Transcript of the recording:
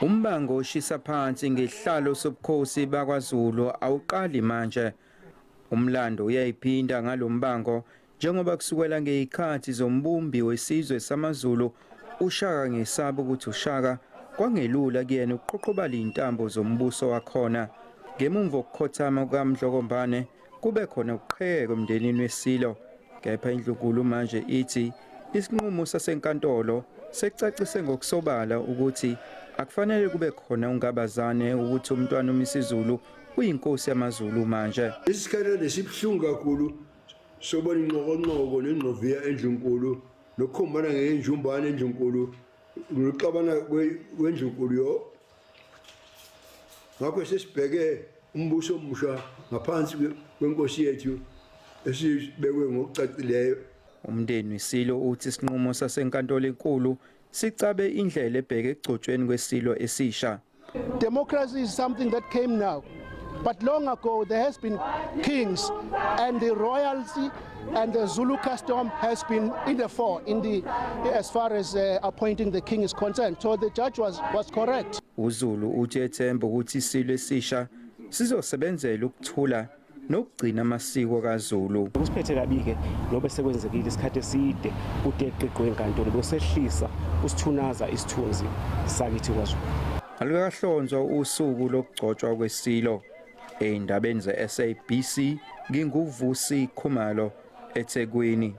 Umbango oshisa phansi ngehlalo sobukhosi bakwaZulu awuqali manje. Umlando uyayiphinda ngalombango njengoba kusukela ngezikhathi zombumbi wesizwe samaZulu uShaka ngesaba ukuthi uShaka kwangelula kuyena ukuqoqobala intambo zombuso wakhona. Ngemuva kokukhothama kukaMdlokombane kube khona ukuqheka emndenini weSilo, kepha indlunkulu manje ithi isinqumo sasenkantolo secacise ngokusobala ukuthi akufanele kube khona ungabazane ukuthi umntwana uMisuzulu uyinkosi yamaZulu manje. Isikhathi lesibhlungu kakhulu sobona ingqoqonqoko nengqoviya endlunkulu nokukhombana ngenjumbane endlunkulu nokuxabana kwendlunkulu yo. Ngakho sesibheke umbuso omusha ngaphansi kwenkosi yethu esibekwe ngokucacileyo. Umndeni weSilo uthi isinqumo sasenkantolo enkulu sicabe indlela ebheke egcotshweni kwesilo esisha. Democracy is something that came now, but long ago there has been kings, and the royalty and the Zulu custom has been in the fore as far as appointing the king is concerned. So the judge was correct. uZulu uthi ethemba ukuthi isilo esisha sizosebenzela ukuthula nokugcina amasiko kaZulu. Kusiphethe kabi-ke nobe sekwenzekile isikhathi eside udeqeqwe enkantolo besehlisa usithunaza isithunzi sakithi kwaZulu. Alukakahlonzwa usuku lokugcotshwa kwesilo. Eindabeni ze SABC nginguvusi Khumalo eThekwini.